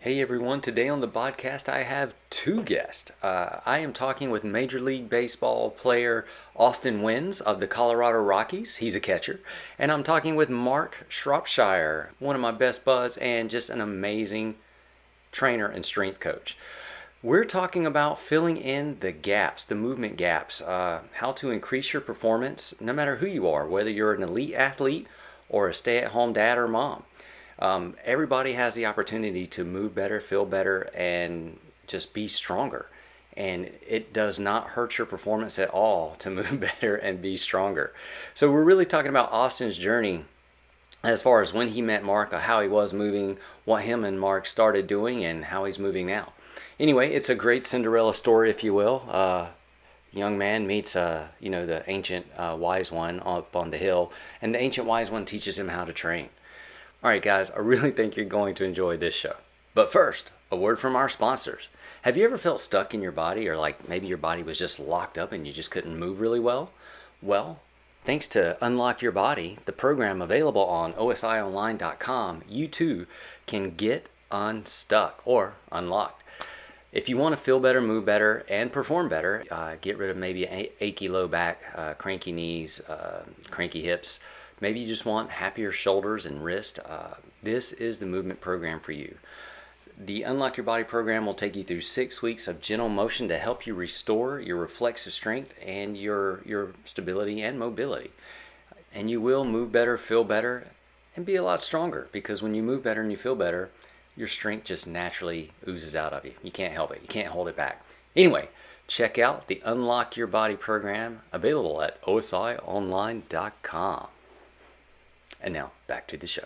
Hey everyone, today on the podcast I have two guests. I am talking with Major League Baseball player Austin Wynns of the Colorado Rockies. He's a catcher. And I'm talking with Mark Shropshire, one of my best buds and just an amazing trainer and strength coach. We're talking about filling in the gaps, the movement gaps, how to increase your performance no matter who you are, whether you're an elite athlete or a stay at home dad or mom. Everybody has the opportunity to move better, feel better, and just be stronger. And it does not hurt your performance at all to move better and be stronger. So, we're really talking about Austin's journey as far as when he met Mark, how he was moving, what him and Mark started doing, and how he's moving now. Anyway, it's a great Cinderella story, if you will. Young man meets, the ancient wise one up on the hill, and the ancient wise one teaches him how to train. All right, guys, I really think you're going to enjoy this show. But first, a word from our sponsors. Have you ever felt stuck in your body, or like maybe your body was just locked up and you just couldn't move really well? Well, thanks to Unlock Your Body, the program available on osionline.com, you too can get unstuck or unlocked. If you want to feel better, move better, and perform better, get rid of maybe achy low back, cranky knees, cranky hips. Maybe you just want happier shoulders and wrist. This is the movement program for you. The Unlock Your Body program will take you through 6 weeks of gentle motion to help you restore your reflexive strength and your stability and mobility. And you will move better, feel better, and be a lot stronger, because when you move better and you feel better, your strength just naturally oozes out of you. You can't help it. You can't hold it back. Anyway, check out the Unlock Your Body program available at osionline.com. And now, back to the show.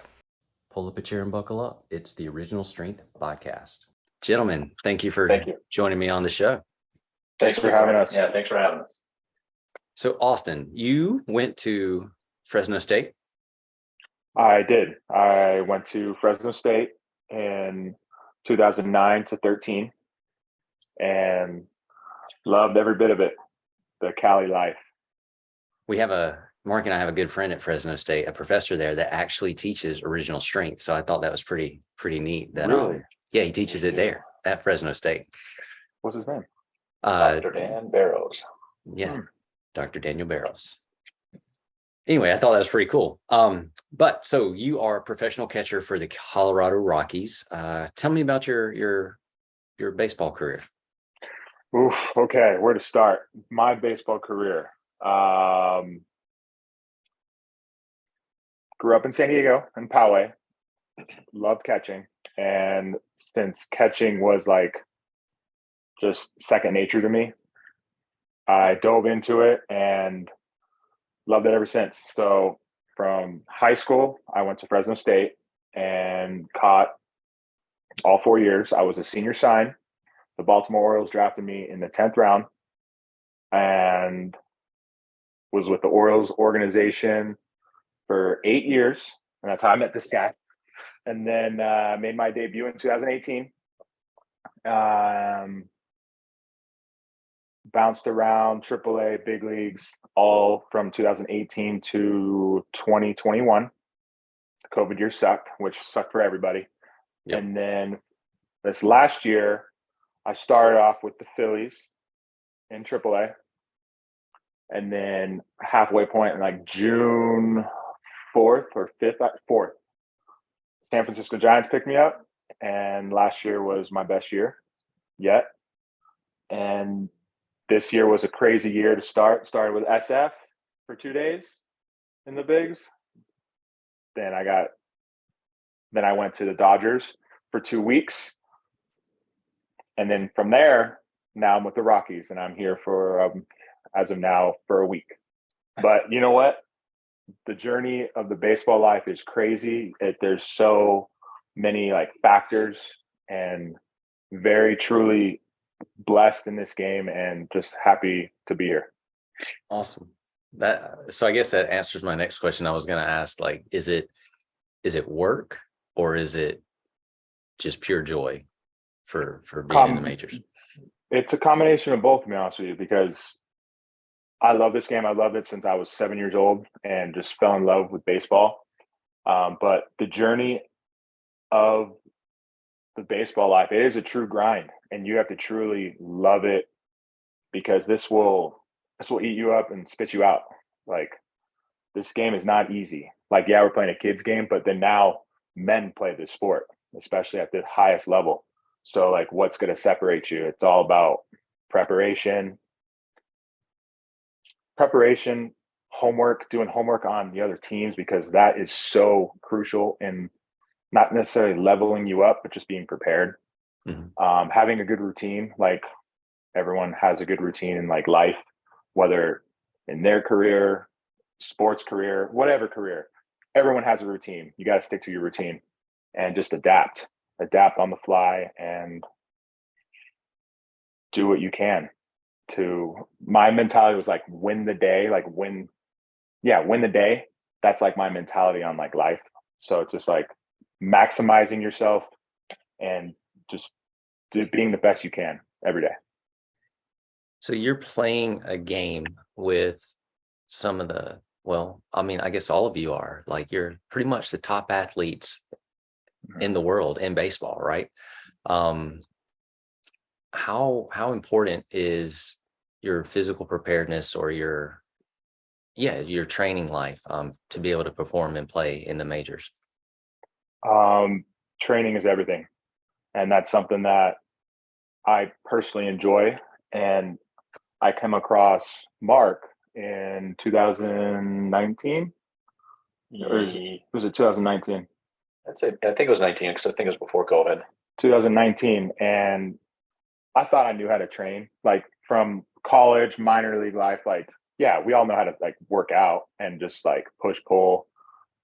Pull up a chair and buckle up. It's the Original Strength Podcast. Gentlemen, thank you for joining me on the show. Thanks for having us. Yeah, thanks for having us. So, Austin, you went to Fresno State? I did. I went to Fresno State in 2009 to 13 and loved every bit of it, the Cali life. Mark and I have a good friend at Fresno State, a professor there that actually teaches original strength. So I thought that was pretty neat. That Really? Yeah, he teaches it there at Fresno State. What's his name? Dr. Dan Barrows. Yeah, Dr. Daniel Barrows. Anyway, I thought that was pretty cool. But so you are a professional catcher for the Colorado Rockies. Tell me about your baseball career. Oof. Okay, where to start? My baseball career. Grew up in San Diego in Poway. Loved catching, and since catching was like just second nature to me, I dove into it and loved it ever since. So from high school, I went to Fresno State and caught all 4 years. I was a senior sign. The Baltimore Orioles drafted me in the 10th round and was with the Orioles organization for 8 years. And that's how I met this guy. And then made my debut in 2018. Bounced around AAA, big leagues, all from 2018 to 2021. The COVID year sucked, which sucked for everybody. Yep. And then this last year, I started off with the Phillies in AAA. And then halfway point in like June 4th or 4th, San Francisco Giants picked me up. And last year was my best year yet. And this year was a crazy year to start. Started with SF for 2 days in the bigs. Then I went to the Dodgers for 2 weeks. And then from there, now I'm with the Rockies, and I'm here for, as of now, for a week. But you know what? The journey of the baseball life is crazy. There's so many like factors, and very truly blessed in this game and just happy to be here. Awesome. So I guess that answers my next question. I was going to ask, like, is it work or is it just pure joy for being in the majors? It's a combination of both, to be honest with you, because I love this game. I loved it since I was 7 years old and just fell in love with baseball. But the journey of the baseball life. It is a true grind, and you have to truly love it, because this will eat you up and spit you out. Like, this game is not easy. Like, yeah, we're playing a kids game, but then now men play this sport, especially at the highest level. So like, what's going to separate you? It's all about preparation, homework, doing homework on the other teams, because that is so crucial in not necessarily leveling you up, but just being prepared. Having a good routine, like everyone has a good routine in like life, whether in their career, sports career, whatever career, everyone has a routine. You got to stick to your routine and just adapt on the fly and do what you can. To my mentality was like, win the day, win the day. That's like my mentality on like life. So it's just like maximizing yourself and just being the best you can every day. So you're playing a game with some of the, well, I mean, I guess all of you are, like, you're pretty much the top athletes in the world in baseball, right? How important is your physical preparedness or your training life to be able to perform and play in the majors? Training is everything. And that's something that I personally enjoy. And I came across Mark in 2019. Was it 2019? I think it was 19, because I think it was before COVID. 2019. And I thought I knew how to train, like from college, minor league life. Like, yeah, we all know how to like work out and just like push, pull,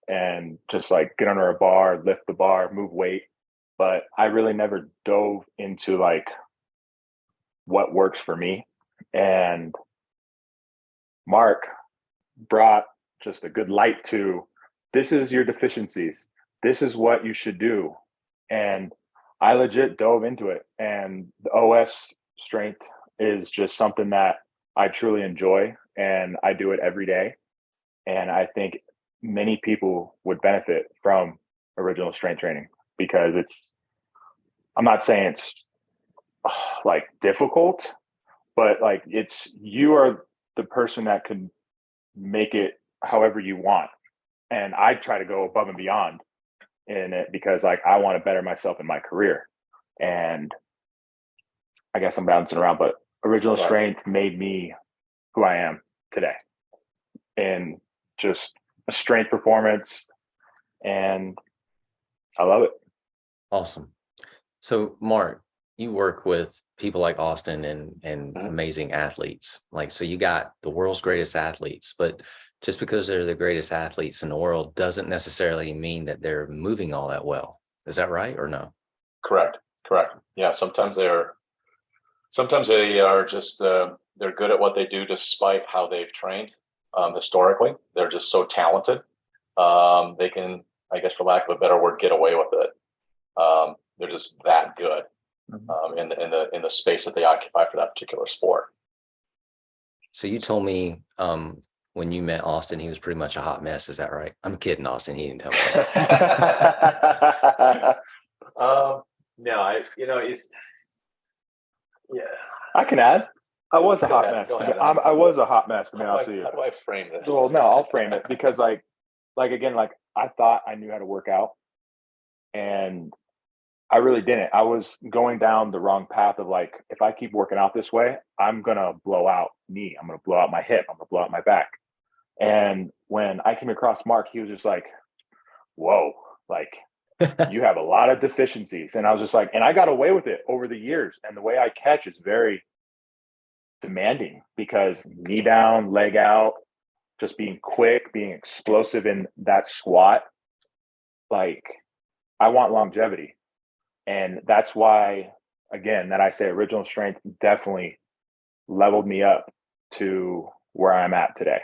and just like get under a bar, lift the bar, move weight. But I really never dove into like what works for me. And Mark brought just a good light to, this is your deficiencies. This is what you should do. And I legit dove into it. And the OS strength is just something that I truly enjoy, and I do it every day. And I think many people would benefit from original strength training, because I'm not saying it's like difficult, but like, you are the person that could make it however you want. And I try to go above and beyond in it, because like, I want to better myself in my career. And I guess I'm bouncing around, but original strength made me who I am today, and just a strength performance. And I love it. Awesome. So Mark, you work with people like Austin and amazing athletes. Like, so you got the world's greatest athletes, but just because they're the greatest athletes in the world doesn't necessarily mean that they're moving all that well. Is that right or no? Correct. Yeah. Sometimes they are just, they're good at what they do despite how they've trained historically. They're just so talented. They can, I guess, for lack of a better word, get away with it. They're just that good in the space that they occupy for that particular sport. So you told me when you met Austin, he was pretty much a hot mess. Is that right? I'm kidding, Austin. He didn't tell me that. No, he's, yeah. I can add. I was a hot mess. I was a hot mess, to be honest with you. How do I frame this? Well, no, I'll frame it, because like again, like, I thought I knew how to work out, and I really didn't. I was going down the wrong path of like, if I keep working out this way, I'm going to blow out knee. I'm going to blow out my hip. I'm going to blow out my back. And when I came across Mark, he was just like, whoa, like, you have a lot of deficiencies. And I was just like, and I got away with it over the years. And the way I catch is very demanding, because knee down, leg out, just being quick, being explosive in that squat. Like, I want longevity. And that's why, again, that I say original strength definitely leveled me up to where I'm at today.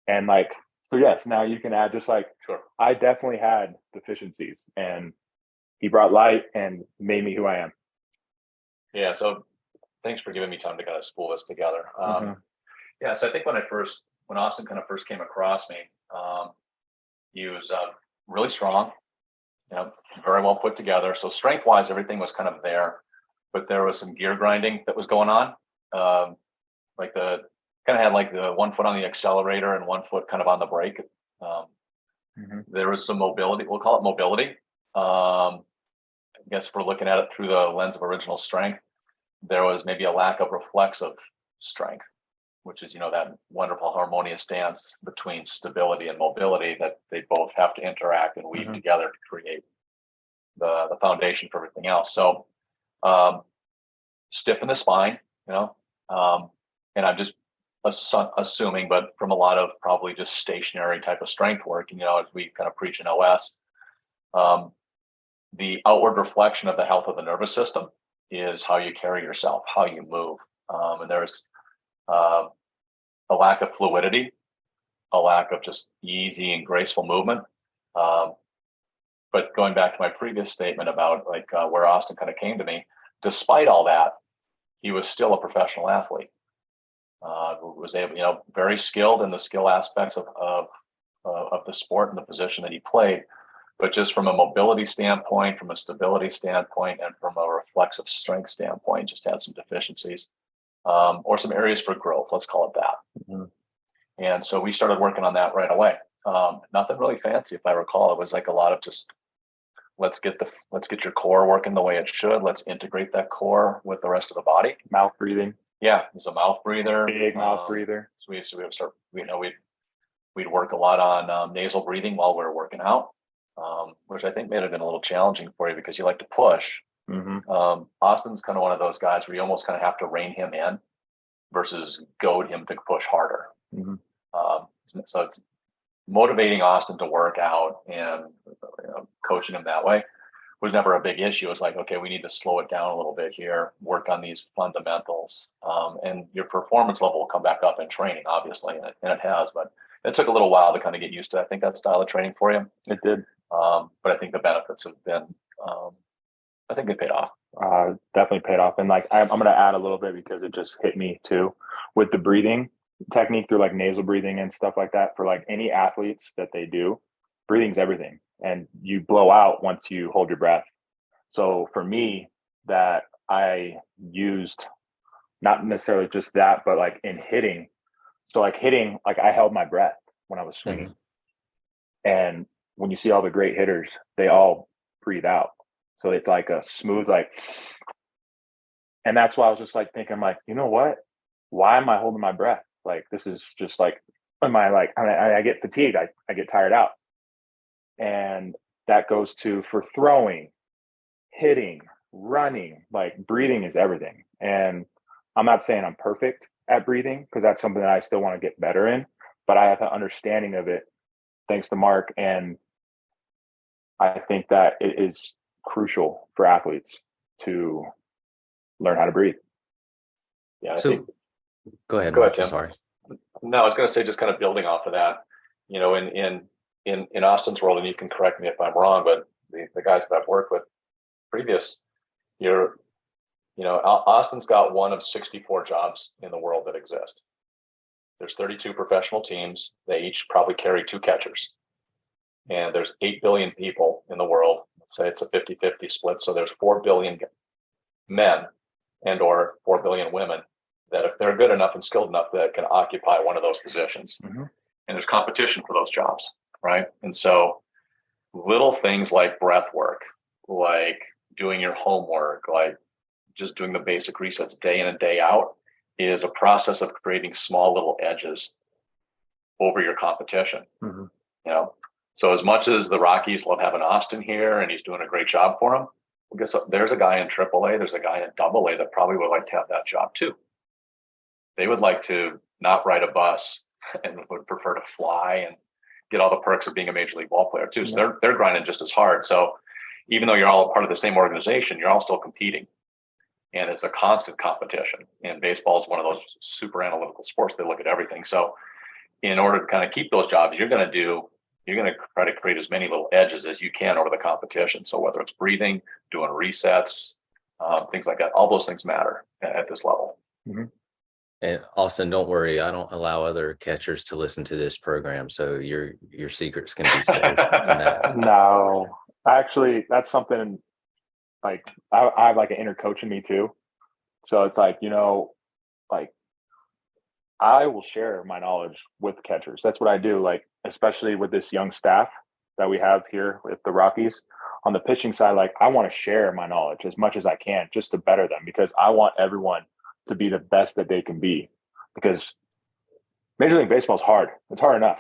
And like, so yes, now you can add just like, sure, I definitely had deficiencies, and he brought light and made me who I am. Yeah. So thanks for giving me time to kind of spool this together. Yeah. So I think when Austin kind of first came across me, he was really strong, very well put together. So strength wise, everything was kind of there, but there was some gear grinding that was going on. Like the kind of had like the 1 foot on the accelerator and 1 foot kind of on the brake. There was some mobility. We'll call it mobility. I guess if we're looking at it through the lens of original strength, there was maybe a lack of reflexive strength, which is, that wonderful harmonious dance between stability and mobility that they both have to interact and weave together to create the foundation for everything else. So stiffen the spine, and I'm just assuming, but from a lot of probably just stationary type of strength work, as we kind of preach in OS, the outward reflection of the health of the nervous system is how you carry yourself, how you move. And there's a lack of fluidity, a lack of just easy and graceful movement. But going back to my previous statement about where Austin kind of came to me, despite all that, he was still a professional athlete. Was able, very skilled in the skill aspects of the sport and the position that he played, but just from a mobility standpoint, from a stability standpoint, and from a reflexive strength standpoint, just had some deficiencies, or some areas for growth. Let's call it that. And so we started working on that right away. Nothing really fancy, if I recall. It was like a lot of just let's get your core working the way it should. Let's integrate that core with the rest of the body. Mouth breathing. Yeah, he's a mouth breather. Big mouth breather. So we'd work a lot on nasal breathing while we were working out, which I think may have been a little challenging for you because you like to push. Austin's kind of one of those guys where you almost kind of have to rein him in versus goad him to push harder. So it's motivating Austin to work out and coaching him that way was never a big issue. It was like, okay, we need to slow it down a little bit here, work on these fundamentals, and your performance level will come back up in training, obviously, and it has, but it took a little while to kind of get used to, I think, that style of training for you. It did. But I think the benefits have been, I think they paid off. Definitely paid off. And I'm going to add a little bit because it just hit me too with the breathing technique through nasal breathing and stuff like that. For any athletes that they do, breathing's everything. And you blow out once you hold your breath. So for me, that I used not necessarily just that, but in hitting. So hitting, I held my breath when I was swinging. And when you see all the great hitters, they all breathe out. So it's like a smooth, and that's why I was just thinking, you know what? Why am I holding my breath? This is just I get fatigued. I get tired out. And that goes for throwing, hitting, running, breathing is everything. And I'm not saying I'm perfect at breathing because that's something that I still want to get better in, but I have an understanding of it thanks to Mark. And I think that it is crucial for athletes to learn how to breathe. Yeah. So go ahead, Tim. Sorry. No, I was going to say, just kind of building off of that, in Austin's world, and you can correct me if I'm wrong, but the guys that I've worked with previous, Austin's got one of 64 jobs in the world that exist. There's 32 professional teams. They each probably carry 2 catchers. And there's 8 billion people in the world. Let's say it's a 50-50 split. So there's 4 billion men and or 4 billion women that if they're good enough and skilled enough that can occupy one of those positions. And there's competition for those jobs, right? And so little things like breath work, like doing your homework, like just doing the basic resets day in and day out is a process of creating small little edges over your competition. So as much as the Rockies love having Austin here and he's doing a great job for them, well, guess what? There's a guy in AAA, there's a guy in AA that probably would like to have that job too. They would like to not ride a bus and would prefer to fly and get all the perks of being a major league ball player too. So they're grinding just as hard. So even though you're all part of the same organization, you're all still competing. And it's a constant competition. And baseball is one of those super analytical sports. They look at everything. So in order to kind of keep those jobs, you're going to try to create as many little edges as you can over the competition. So whether it's breathing, doing resets, things like that, all those things matter at this level. And Austin, don't worry, I don't allow other catchers to listen to this program, so your secret's going to be safe. No, Actually, that's something like I have like an inner coach in me too. So it's like, like I will share my knowledge with catchers. That's what I do. Like, especially with this young staff that we have here with the Rockies on the pitching side, like I want to share my knowledge as much as I can just to better them because I want everyone to be the best that they can be because Major League Baseball is hard. It's hard enough.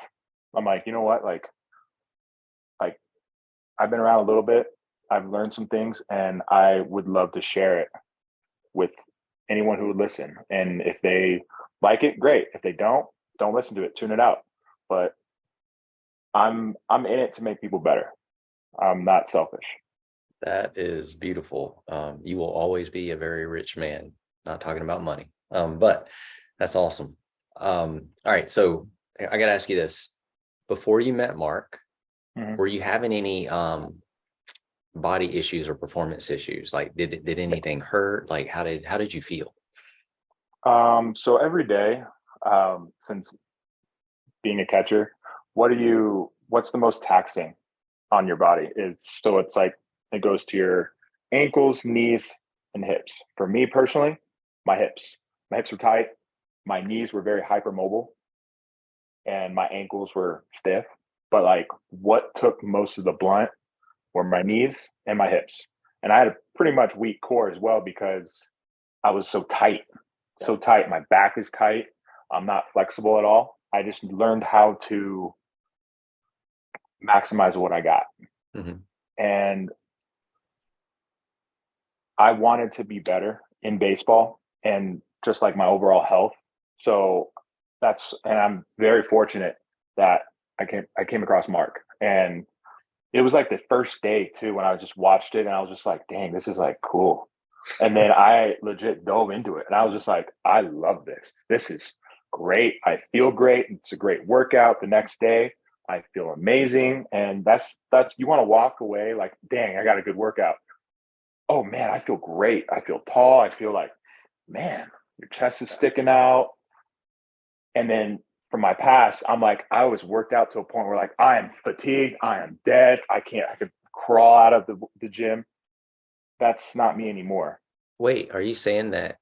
I'm like, you know what? Like I've been around a little bit. I've learned some things and I would love to share it with anyone who would listen. And if they like it, great. If they don't listen to it, tune it out. But I'm in it to make people better. I'm not selfish. That is beautiful. You will always be a very rich man. Not talking about money, but that's awesome. All right, so I got to ask you this: before you met Mark, were you having any body issues or performance issues? Like, did anything hurt? Like, how did you feel? So every day, since being a catcher, what's the most taxing on your body? It's like it goes to your ankles, knees, and hips. For me personally, my hips. My hips were tight, my knees were very hypermobile, and my ankles were stiff. But like what took most of the blunt were my knees and my hips. And I had a pretty much weak core as well because I was so tight, so tight. My back is tight. I'm not flexible at all. I just learned how to maximize what I got. Mm-hmm. And I wanted to be better in baseball and just like my overall health. So and I'm very fortunate that I came across Mark. And it was like the first day too when I just watched it and I was just like, dang, this is like cool. And then I legit dove into it and I was just like, I love this. This is great. I feel great. It's a great workout the next day. I feel amazing. And that's you want to walk away like, dang, I got a good workout. Oh man, I feel great. I feel tall. I feel like, man, your chest is sticking out. And then from my past, I'm like, I was worked out to a point where like I am fatigued, I am dead. I could crawl out of the gym. That's not me anymore. Wait, are you saying that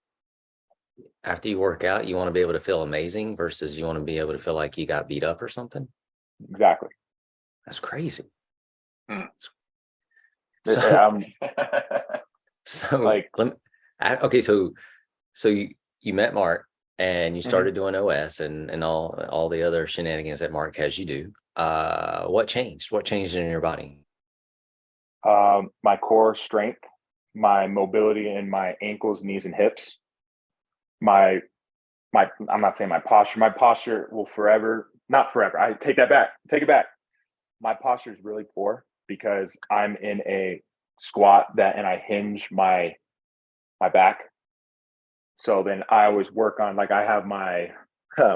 after you work out, you want to be able to feel amazing versus you want to be able to feel like you got beat up or something? Exactly. That's crazy. So, so like, okay, so you met Mark and you started doing OS and all the other shenanigans that Mark has you do. What changed? What changed in your body? my core strength, my mobility in my ankles, knees, and hips. My I'm not saying my posture. My posture will not forever. I take that back. Take it back. My posture is really poor because I'm in a squat and I hinge my back. So then I always work on like I have my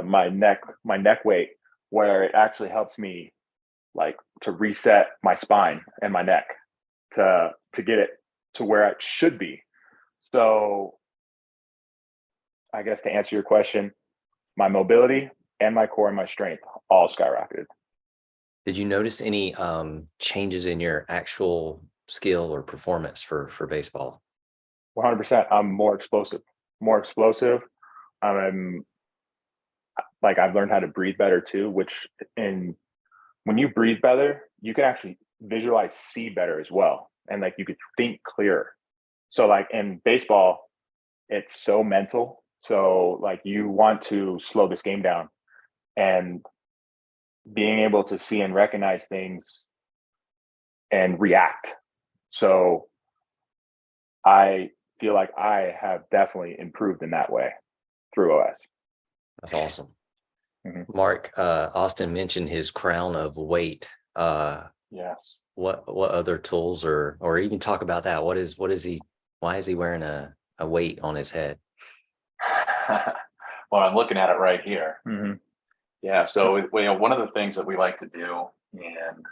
my neck weight where it actually helps me like to reset my spine and my neck to get it to where it should be. So I guess to answer your question, my mobility and my core and my strength all skyrocketed. Did you notice any changes in your actual skill or performance for baseball? 100%. I'm more explosive. I'm like I've learned how to breathe better too, when you breathe better, you can actually visualize, see better as well. And like you could think clearer. So like in baseball, it's so mental. So like you want to slow this game down and being able to see and recognize things and react. So I feel like I have definitely improved in that way through OS. That's awesome. Mark, Austin mentioned his crown of weight. Yes. What other tools or even talk about that? What is he? Why is he wearing a weight on his head? Well, I'm looking at it right here. Yeah. So one of the things that we like to do, and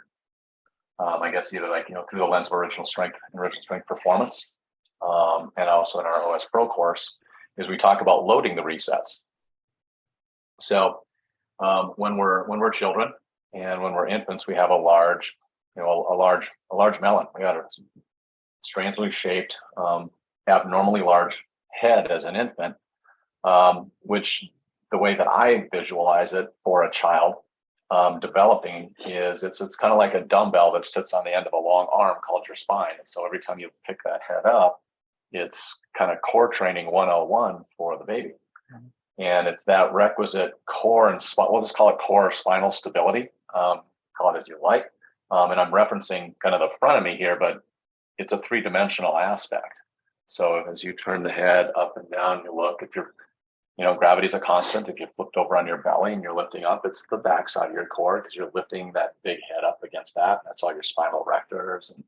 I guess either like through the lens of original strength performance, and also in our OS Pro course, is we talk about loading the resets. So when we're children and when we're infants, we have a large a large melon. We got a strangely shaped, abnormally large head as an infant, which the way that I visualize it for a child developing is it's kind of like a dumbbell that sits on the end of a long arm called your spine. And so every time you pick that head up, it's kind of core training 101 for the baby. Mm-hmm. And it's that requisite core and we'll just call it core spinal stability, call it as you like. And I'm referencing kind of the front of me here, but it's a three-dimensional aspect. So as you turn the head up and down, you look, if you're, gravity's a constant. If you flipped over on your belly and you're lifting up, it's the backside of your core because you're lifting that big head up against that. That's all your spinal erectors and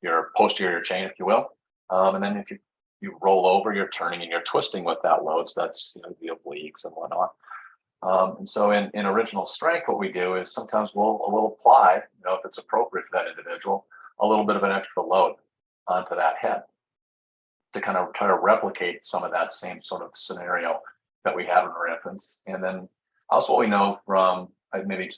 your posterior chain, if you will. And then if you roll over, you're turning and you're twisting with that load. So that's the obliques and whatnot. And so in original strength, what we do is sometimes we'll apply, if it's appropriate for that individual, a little bit of an extra load onto that head to kind of try to replicate some of that same sort of scenario that we have in our infants. And then also what we know from maybe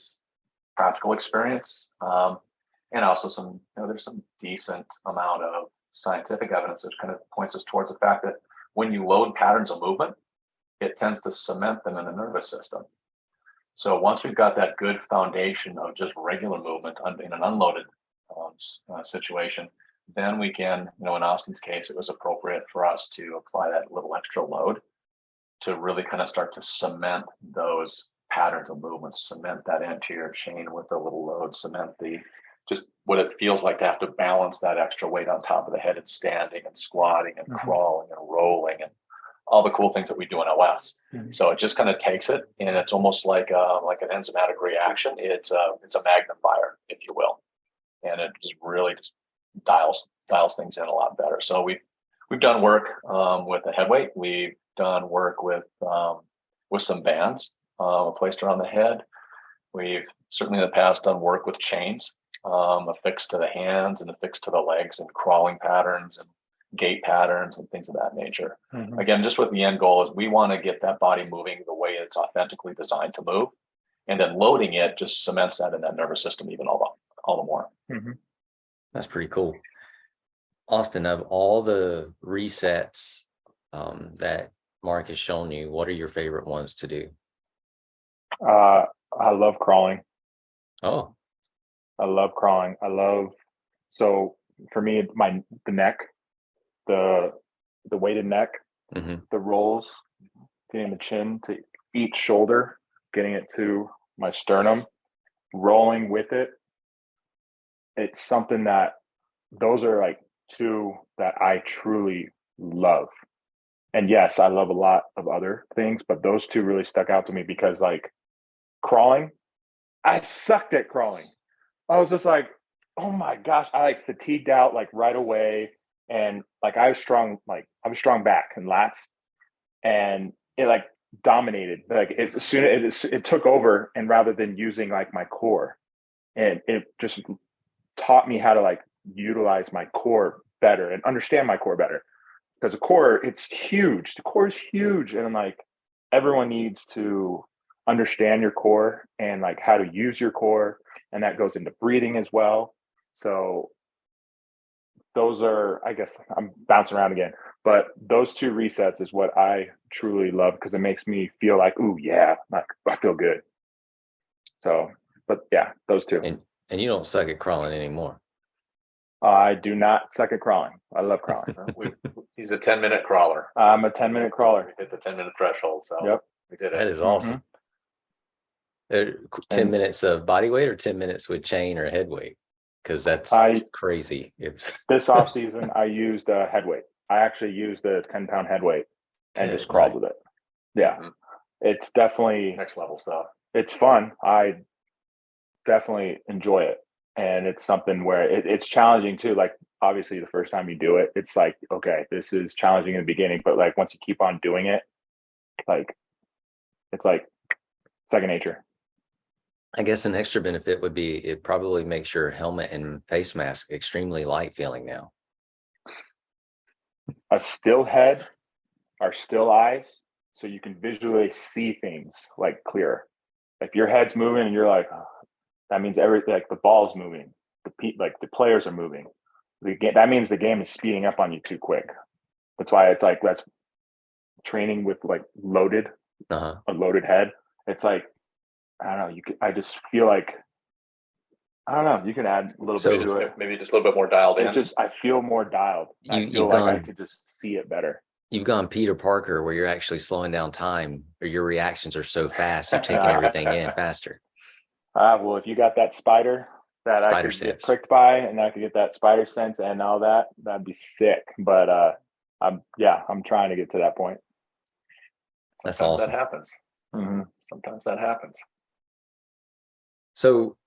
practical experience, and also there's some decent amount of scientific evidence that kind of points us towards the fact that when you load patterns of movement, it tends to cement them in the nervous system. So once we've got that good foundation of just regular movement in an unloaded situation, then we can, in Austin's case, it was appropriate for us to apply that little extra load to really kind of start to cement those patterns of movement, cement that anterior chain with a little load, cement just what it feels like to have to balance that extra weight on top of the head and standing and squatting and mm-hmm. crawling and rolling and all the cool things that we do in OS. Mm-hmm. So it just kind of takes it, and it's almost like an enzymatic reaction. It's a magnifier, if you will, and it just really just dials things in a lot better. So we've done work with a head weight. We've done work with some bands placed around the head. We've certainly in the past done work with chains affixed to the hands and affixed to the legs and crawling patterns and gait patterns and things of that nature. Mm-hmm. Again, just with the end goal is we want to get that body moving the way it's authentically designed to move, and then loading it just cements that in that nervous system even all the more. Mm-hmm. That's pretty cool. Austin, of all the resets that Mark has shown you, what are your favorite ones to do? I love crawling. Oh, I love crawling. So for me, the neck, the weighted neck, mm-hmm. the rolls, getting the chin to each shoulder, getting it to my sternum, rolling with it. It's something that those are like two that I truly love. And yes, I love a lot of other things, but those two really stuck out to me because like crawling, I sucked at crawling. I was just like, oh my gosh, I like fatigued out like right away. And like I was strong back and lats, and it like dominated. Like it's as soon as it took over, and rather than using like my core, and it just taught me how to like utilize my core better and understand my core better. Because the core, it's huge. The core is huge. And like everyone needs to understand your core and like how to use your core. And that goes into breathing as well. So those are, I guess I'm bouncing around again, but those two resets is what I truly love because it makes me feel like, ooh, yeah, like I feel good. So, but yeah, those two. And you don't suck at crawling anymore. I do not suck at crawling. I love crawling. He's a 10-minute crawler. I'm a 10-minute crawler. We hit the 10-minute threshold. So yep. We did it. That is awesome. Mm-hmm. 10 minutes of body weight or 10 minutes with chain or head weight? Because that's crazy. This off season, I used a head weight. I actually used a 10-pound head weight and just crawled with it. Yeah. Mm-hmm. It's definitely next level stuff. It's fun. I definitely enjoy it. And it's something where it's challenging too. Like obviously the first time you do it, it's like, okay, this is challenging in the beginning, but like once you keep on doing it, like it's like second nature. I guess an extra benefit would be it probably makes your helmet and face mask extremely light feeling now. A still head are still eyes, so you can visually see things like clearer. If your head's moving and you're like, oh, that means everything, like the ball's moving. the players are moving. That means the game is speeding up on you too quick. That's why it's like that's training with like a loaded head. It's like I don't know. I just feel like I don't know. You can add a little bit to it. Maybe just a little bit more dialed in. I feel more dialed. I feel like I could just see it better. You've gone Peter Parker, where you're actually slowing down time, or your reactions are so fast, you're taking everything in faster. Well, if you got that spider that I could get pricked by, and I could get that spider sense and all that, that'd be sick. But I'm trying to get to that point. That's awesome. That happens. Mm-hmm. Sometimes that happens. So,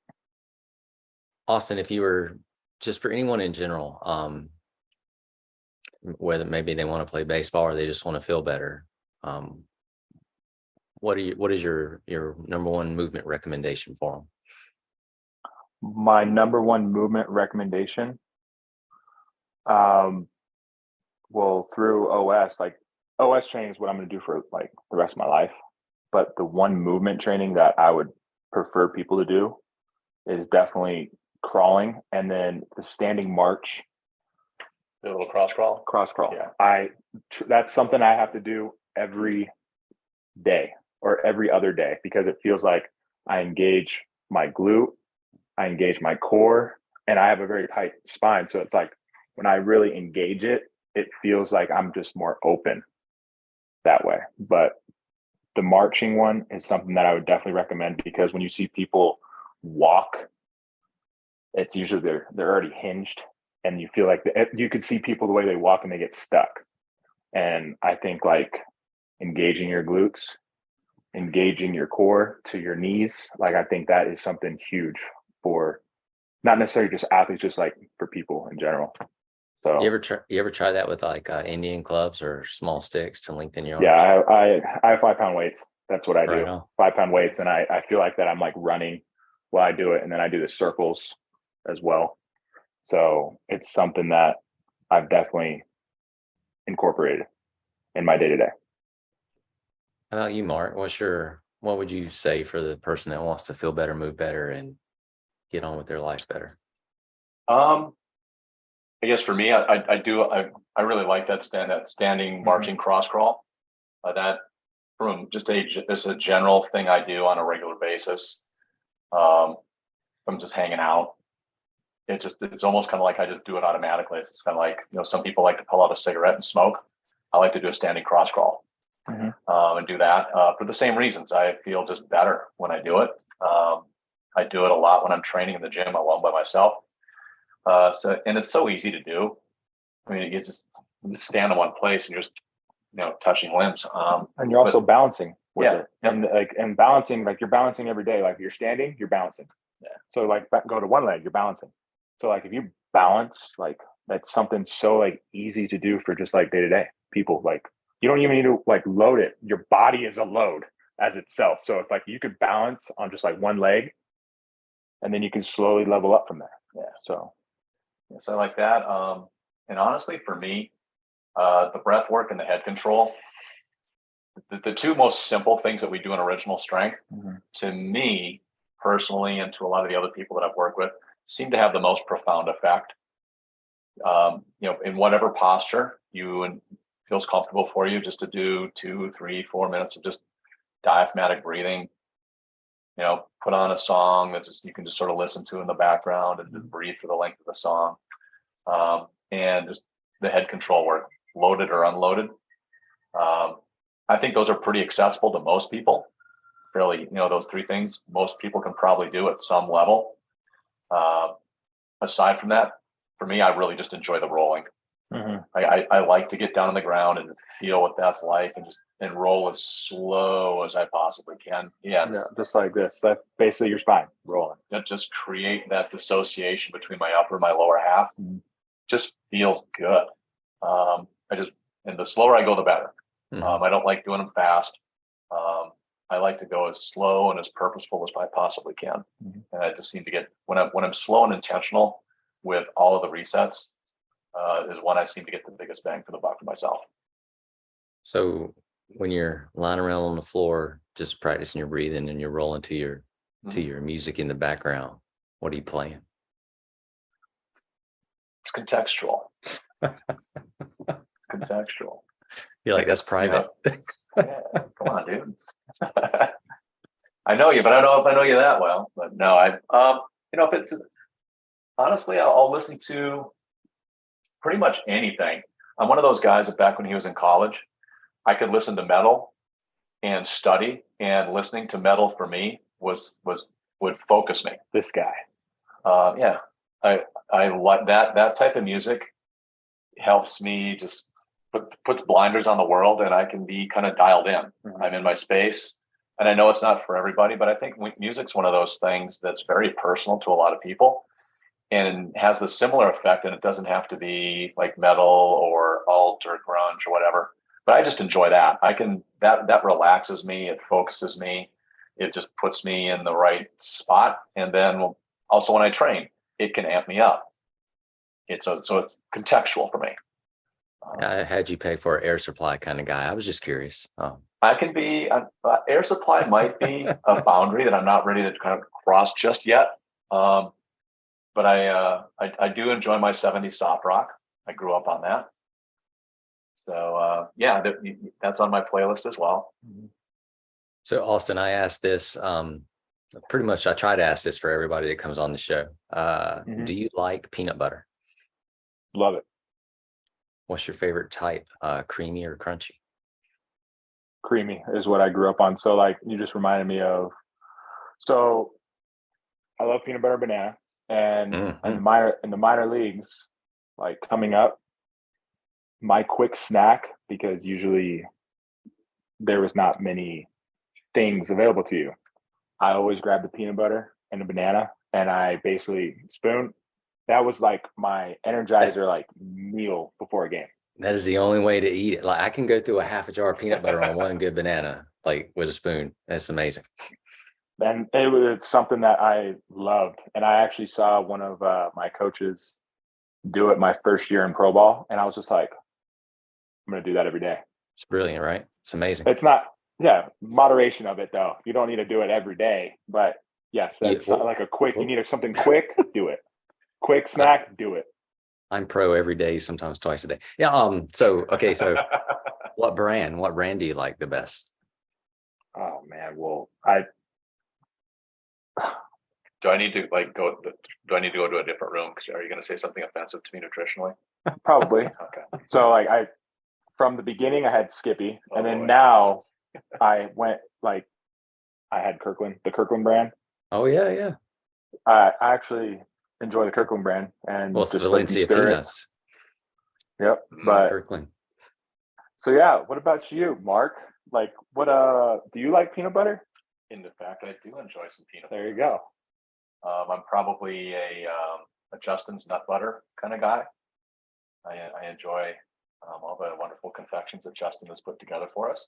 Austin, if you were just for anyone in general, whether maybe they want to play baseball or they just want to feel better, what is your number one movement recommendation for them? My number one movement recommendation, well, through OS, like OS training is what I'm going to do for like the rest of my life. But the one movement training that I would prefer people to do is definitely crawling, and then the standing march. The little cross crawl. Yeah, that's something I have to do every day or every other day, because it feels like I engage my glute, I engage my core, and I have a very tight spine. So it's like when I really engage it, it feels like I'm just more open that way. But the marching one is something that I would definitely recommend, because when you see people walk, it's usually they're already hinged, and you feel like you could see people the way they walk and they get stuck. And I think like engaging your glutes, engaging your core to your knees, like I think that is something huge for not necessarily just athletes, just like for people in general. So you ever try that with like Indian clubs or small sticks to lengthen your arms? Yeah, I have 5 pound weights. That's what I do. On. 5 pound weights, and I feel like that I'm like running while I do it, and then I do the circles as well. So it's something that I've definitely incorporated in my day to day. How about you, Mark? What would you say for the person that wants to feel better, move better, and get on with their life better? I guess for me, I really like that standing marching cross crawl. That from just a general thing I do on a regular basis. I'm just hanging out. It's almost kind of like I just do it automatically. It's kind of like, some people like to pull out a cigarette and smoke. I like to do a standing cross crawl and do that for the same reasons. I feel just better when I do it. I do it a lot when I'm training in the gym alone by myself. And it's so easy to do. I mean, you just stand in one place and you're just, touching limbs. And you're also balancing with it. And balancing, like you're balancing every day. Like if you're standing, you're balancing. Yeah. So like go to one leg, you're balancing. So like if you balance, like that's something so like easy to do for just like day to day people. Like you don't even need to like load it. Your body is a load as itself. So if like you could balance on just like one leg, and then you can slowly level up from there. Yeah. So I like that. And honestly, for me, the breath work and the head control, the two most simple things that we do in original strength, to me personally, and to a lot of the other people that I've worked with, seem to have the most profound effect. In whatever posture feels comfortable for you, just to do 2, 3, 4 minutes of just diaphragmatic breathing. Put on a song that you can just sort of listen to in the background and just breathe for the length of the song. And just the head control work, loaded or unloaded. I think those are pretty accessible to most people. Fairly, those 3 things most people can probably do at some level. Aside from that, for me, I really just enjoy the rolling. I like to get down on the ground and feel what that's like, and roll as slow as I possibly can. Yeah, just like this. That's basically your spine rolling. Just create that dissociation between my upper and my lower half. Just feels good. And the slower I go, the better. I don't like doing them fast. I like to go as slow and as purposeful as I possibly can. And I just seem to get when I'm slow and intentional with all of the resets. Is when I seem to get the biggest bang for the buck for myself. So when you're lying around on the floor, just practicing your breathing and you're rolling to your music in the background, what are you playing? It's contextual. It's contextual. You're like, that's private. Yeah, come on, dude. I know you, but I don't know if I know you that well. But no, if it's honestly, I'll listen to pretty much anything. I'm one of those guys that back when he was in college, I could listen to metal and study, and listening to metal for me would focus me. This guy. Yeah, I like that type of music. Helps me just puts blinders on the world, and I can be kind of dialed in. Mm-hmm. I'm in my space, and I know it's not for everybody, but I think music's one of those things that's very personal to a lot of people, and has the similar effect. And it doesn't have to be like metal or alt or grunge or whatever. But I just enjoy that. That relaxes me. It focuses me. It just puts me in the right spot. And then also when I train, it can amp me up. So it's contextual for me. I had you pay for air supply kind of guy. I was just curious. I can be air supply might be a boundary that I'm not ready to kind of cross just yet. But I do enjoy my 70s soft rock. I grew up on that. So yeah, that's on my playlist as well. So Austin, I asked this pretty much. I try to ask this for everybody that comes on the show. Do you like peanut butter? Love it. What's your favorite type? Creamy or crunchy? Creamy is what I grew up on. So like you just reminded me of. So I love peanut butter banana, and in the minor leagues, like coming up, my quick snack, because usually there was not many things available to you, I always grab the peanut butter and the banana, and I basically spoon. That was like my energizer, like meal before a game. That is the only way to eat it. Like I can go through a half a jar of peanut butter on one good banana, like with a spoon. That's amazing. And it's something that I loved. And I actually saw one of my coaches do it my first year in pro ball. And I was just like, I'm going to do that every day. It's brilliant, right? It's amazing. It's not, moderation of it though. You don't need to do it every day, but yes, that's like a quick, you need something quick, do it. Quick snack, do it. I'm pro every day, sometimes twice a day. Yeah. So what brand do you like the best? Oh man. Well, do I need to go to a different room? Because are you going to say something offensive to me nutritionally? Probably. Okay. So from the beginning I had Skippy, and then now I went I had Kirkland, the Kirkland brand. Oh yeah. I actually enjoy the Kirkland brand, and just Valencia peanuts. Yep. But Kirkland. So yeah, what about you, Mark? Like, what do you like peanut butter? In fact, I do enjoy some peanut butter. There you go. I'm probably a Justin's nut butter kind of guy. I enjoy all the wonderful confections that Justin has put together for us.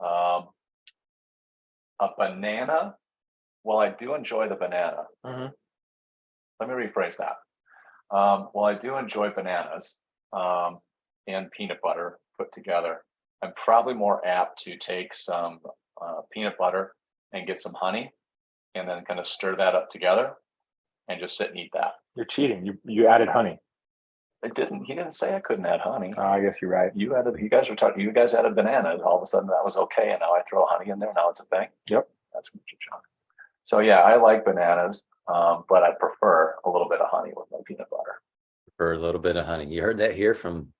A banana. Well, I do enjoy the banana. Mm-hmm. Let me rephrase that. Well, I do enjoy bananas and peanut butter put together. I'm probably more apt to take some peanut butter and get some honey, and then kind of stir that up together and just sit and eat that. You're cheating. You added honey. He didn't say I couldn't add honey. I guess you're right. You guys added bananas. All of a sudden that was okay, and now I throw honey in there. Now it's a thing. Yep. That's what you're trying. So yeah, I like bananas, but I prefer a little bit of honey with my peanut butter. Prefer a little bit of honey. You heard that here from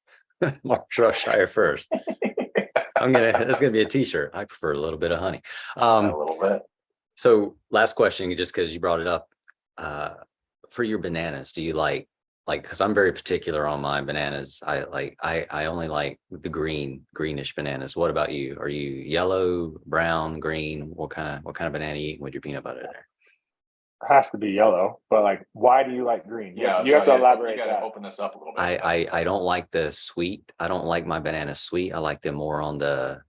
Mark Shropshire first. That's gonna be a t-shirt. I prefer a little bit of honey. A little bit. So last question, just because you brought it up, for your bananas, do you like, because I'm very particular on my bananas. I only like the greenish bananas. What about you? Are you yellow, brown, green? What kind of banana you eat with your peanut butter there? It has to be yellow, but why do you like green? You have to elaborate. You got to open this up a little bit. I don't like the sweet. I don't like my bananas sweet. I like them more on the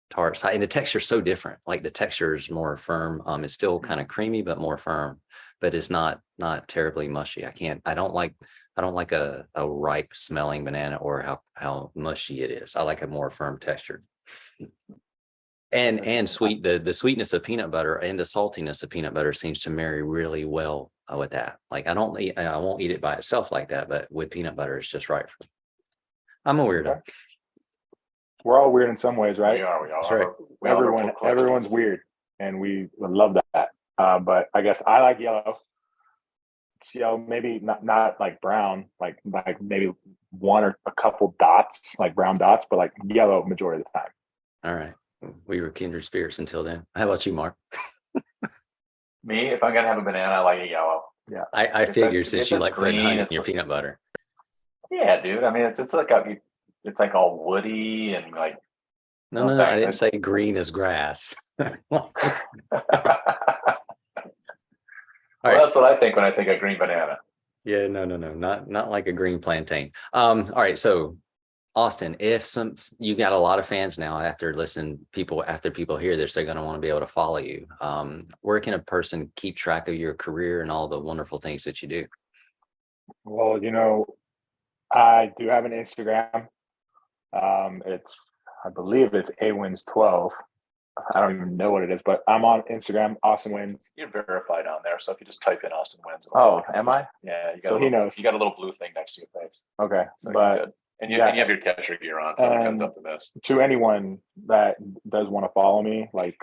tart side, and the texture is so different. Like the texture is more firm. It's still kind of creamy, but more firm. But it's not terribly mushy. I don't like a ripe smelling banana, or how mushy it is. I like a more firm texture. And sweet, the sweetness of peanut butter and the saltiness of peanut butter seems to marry really well with that. Like I won't eat it by itself like that, but with peanut butter, it's just right. I'm a weirdo. Okay. We're all weird in some ways, right? We are. That's right. Everyone's weird, and we love that. But I guess I like yellow. Yellow, maybe not like brown, like maybe one or a couple dots, like brown dots, but like yellow majority of the time. All right. We were kindred spirits until then. How about you, Mark? Me, if I'm gonna have a banana, I like a yellow. Yeah, I figured since you like putting honey in it's your peanut butter. Yeah, dude. I mean, it's like all woody and like. No, I didn't say green as grass. Well, right. that's what I think when I think of green banana. Yeah, no, not like a green plantain. All right, so Austin, if you got a lot of fans now after people hear this, they're going to want to be able to follow you. Where can a person keep track of your career and all the wonderful things that you do? Well, I do have an Instagram. I believe it's Wynns12. I don't even know what it is, but I'm on Instagram, Austin Wynns. You're verified on there, so if you just type in Austin Wynns. Oh, am I? Yeah, he knows. You got a little blue thing next to your face. Okay, so but and you have your catcher gear on, so it comes up to this. To anyone that does want to follow me, like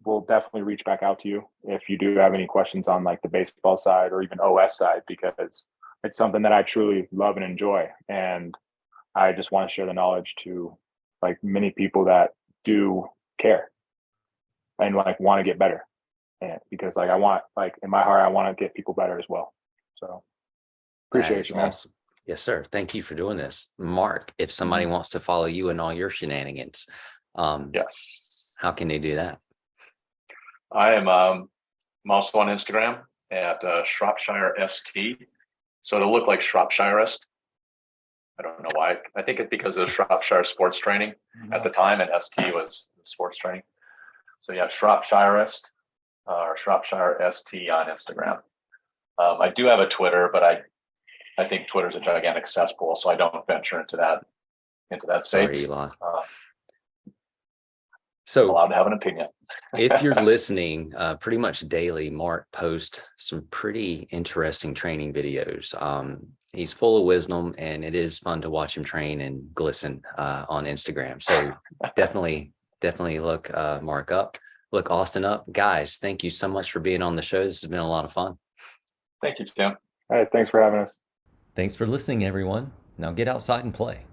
will definitely reach back out to you if you do have any questions on like the baseball side or even OS side, because it's something that I truly love and enjoy, and I just want to share the knowledge to like many people that do care and like want to get better. And because like I want, like in my heart, I want to get people better as well. So appreciate you, man. Awesome. Yes, sir. Thank you for doing this. Mark, if somebody wants to follow you and all your shenanigans, yes, how can they do that? I am I'm also on Instagram at Shropshire ST. So it'll look like Shropshirist. I don't know why. I think it's because of Shropshire sports training at the time, and ST was sports training. So yeah, Shropshirist or Shropshire ST on Instagram. I do have a Twitter, but I think Twitter's a gigantic cesspool, so I don't venture into that space. Sorry, Elon. So allowed to have an opinion. If you're listening, pretty much daily, Mark posts some pretty interesting training videos. He's full of wisdom, and it is fun to watch him train and glisten on Instagram. So definitely look Mark up, look Austin up. Guys, thank you so much for being on the show. This has been a lot of fun. Thank you, Tim. All right, thanks for having us. Thanks for listening, everyone. Now get outside and play.